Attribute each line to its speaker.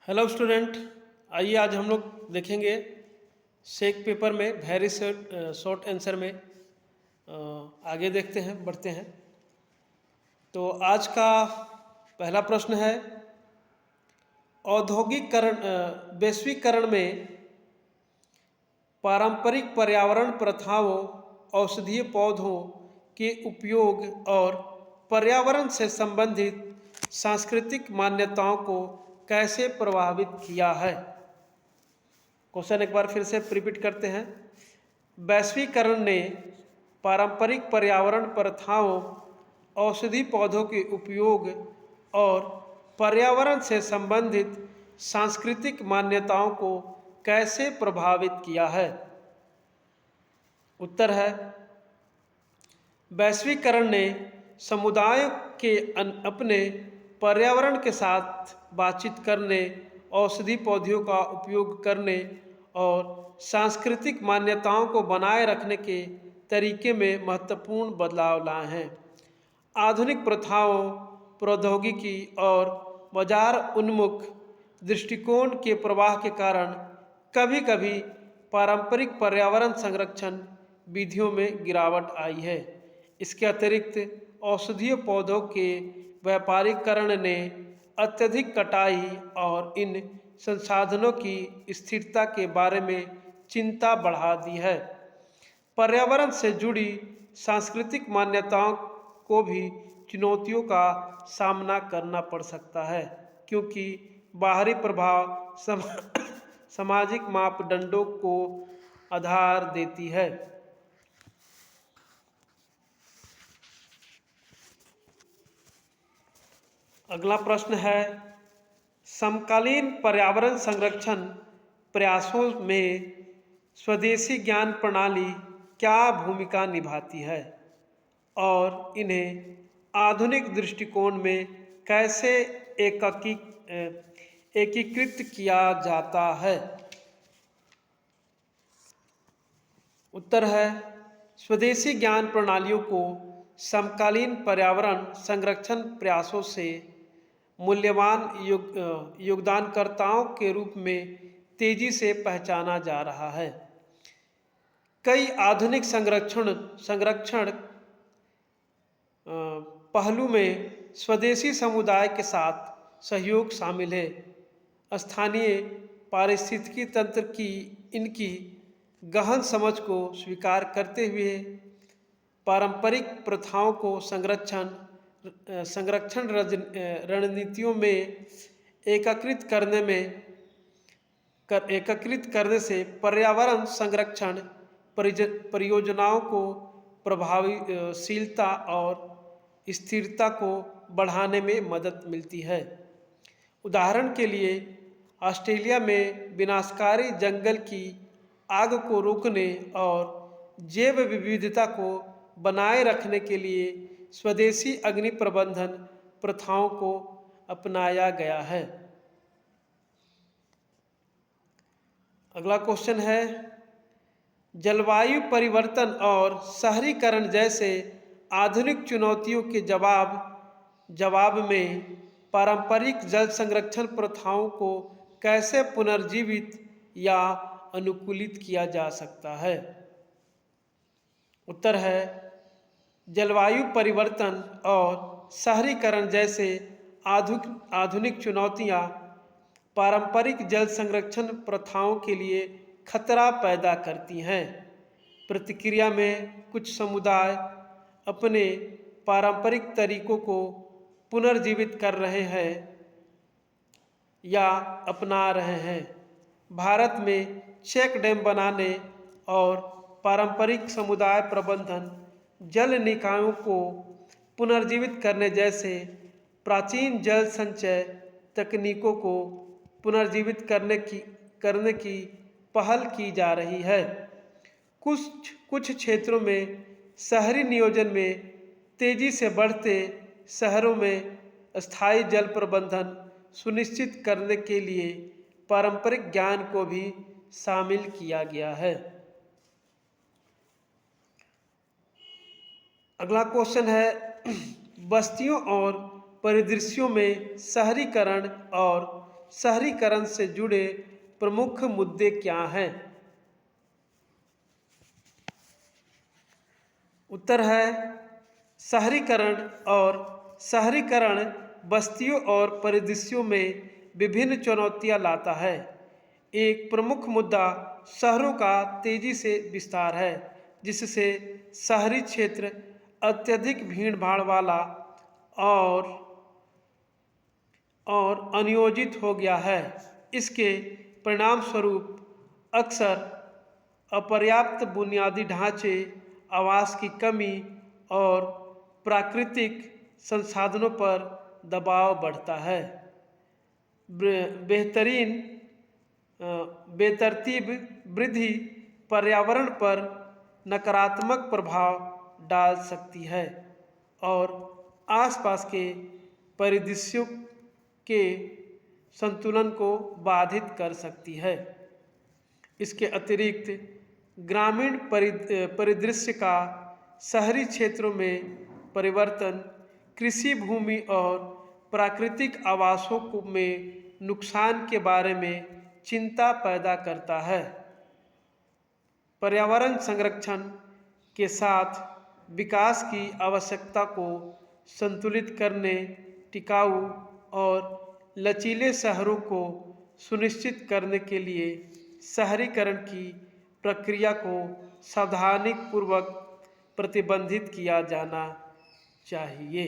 Speaker 1: Hello student. आइए आज हम लोग देखेंगे शेक पेपर में वेरी शॉर्ट आंसर में। आगे देखते हैं, बढ़ते हैं। तो आज का पहला प्रश्न है, औद्योगिकरण वैश्वीकरण में पारंपरिक पर्यावरण प्रथाओं, औषधीय पौधों के उपयोग और पर्यावरण से संबंधित सांस्कृतिक मान्यताओं को कैसे प्रभावित किया है। क्वेश्चन एक बार फिर से रिपीट करते हैं। वैश्वीकरण ने पारंपरिक पर्यावरण प्रथाओं, औषधि पौधों के उपयोग और पर्यावरण से संबंधित सांस्कृतिक मान्यताओं को कैसे प्रभावित किया है। उत्तर है, वैश्वीकरण ने समुदाय के अपने पर्यावरण के साथ बातचीत करने, औषधि पौधों का उपयोग करने और सांस्कृतिक मान्यताओं को बनाए रखने के तरीके में महत्वपूर्ण बदलाव लाए हैं। आधुनिक प्रथाओं, प्रौद्योगिकी और बाजार उन्मुख दृष्टिकोण के प्रवाह के कारण कभी कभी पारंपरिक पर्यावरण संरक्षण विधियों में गिरावट आई है। इसके अतिरिक्त औषधीय पौधों के व्यापारीकरण ने अत्यधिक कटाई और इन संसाधनों की स्थिरता के बारे में चिंता बढ़ा दी है। पर्यावरण से जुड़ी सांस्कृतिक मान्यताओं को भी चुनौतियों का सामना करना पड़ सकता है, क्योंकि बाहरी प्रभाव सामाजिक मापदंडों को आधार देती है। अगला प्रश्न है, समकालीन पर्यावरण संरक्षण प्रयासों में स्वदेशी ज्ञान प्रणाली क्या भूमिका निभाती है और इन्हें आधुनिक दृष्टिकोण में कैसे एकीकृत किया जाता है। उत्तर है, स्वदेशी ज्ञान प्रणालियों को समकालीन पर्यावरण संरक्षण प्रयासों से मूल्यवान योगदानकर्ताओं के रूप में तेजी से पहचाना जा रहा है। कई आधुनिक संरक्षण पहलू में स्वदेशी समुदाय के साथ सहयोग शामिल है। स्थानीय पारिस्थितिकी तंत्र की इनकी गहन समझ को स्वीकार करते हुए पारंपरिक प्रथाओं को संरक्षण रणनीतियों में एकीकृत करने से पर्यावरण संरक्षण परियोजनाओं को प्रभावशीलता और स्थिरता को बढ़ाने में मदद मिलती है। उदाहरण के लिए, ऑस्ट्रेलिया में विनाशकारी जंगल की आग को रोकने और जैव विविधता को बनाए रखने के लिए स्वदेशी अग्नि प्रबंधन प्रथाओं को अपनाया गया है। अगला क्वेश्चन है, जलवायु परिवर्तन और शहरीकरण जैसे आधुनिक चुनौतियों के जवाब में पारंपरिक जल संरक्षण प्रथाओं को कैसे पुनर्जीवित या अनुकूलित किया जा सकता है। उत्तर है, जलवायु परिवर्तन और शहरीकरण जैसे आधुनिक चुनौतियां पारंपरिक जल संरक्षण प्रथाओं के लिए खतरा पैदा करती हैं। प्रतिक्रिया में कुछ समुदाय अपने पारंपरिक तरीकों को पुनर्जीवित कर रहे हैं या अपना रहे हैं। भारत में चेक डैम बनाने और पारंपरिक समुदाय प्रबंधन, जल निकायों को पुनर्जीवित करने जैसे प्राचीन जल संचय तकनीकों को पुनर्जीवित करने की पहल की जा रही है। कुछ क्षेत्रों में शहरी नियोजन में तेजी से बढ़ते शहरों में स्थायी जल प्रबंधन सुनिश्चित करने के लिए पारंपरिक ज्ञान को भी शामिल किया गया है। अगला क्वेश्चन है, बस्तियों और परिदृश्यों में शहरीकरण और शहरीकरण से जुड़े प्रमुख मुद्दे क्या हैं? उत्तर है शहरीकरण। और शहरीकरण बस्तियों और परिदृश्यों में विभिन्न चुनौतियां लाता है। एक प्रमुख मुद्दा शहरों का तेजी से विस्तार है, जिससे शहरी क्षेत्र अत्यधिक भीड़ भाड़ वाला और अनियोजित हो गया है। इसके परिणाम स्वरूप अक्सर अपर्याप्त बुनियादी ढांचे, आवास की कमी और प्राकृतिक संसाधनों पर दबाव बढ़ता है। बेतरतीब वृद्धि पर्यावरण पर नकारात्मक प्रभाव डाल सकती है और आसपास के परिदृश्यों के संतुलन को बाधित कर सकती है। इसके अतिरिक्त ग्रामीण परिदृश्य का शहरी क्षेत्रों में परिवर्तन कृषि भूमि और प्राकृतिक आवासों में नुकसान के बारे में चिंता पैदा करता है। पर्यावरण संरक्षण के साथ विकास की आवश्यकता को संतुलित करने, टिकाऊ और लचीले शहरों को सुनिश्चित करने के लिए शहरीकरण की प्रक्रिया को सावधानीपूर्वक प्रतिबंधित किया जाना चाहिए।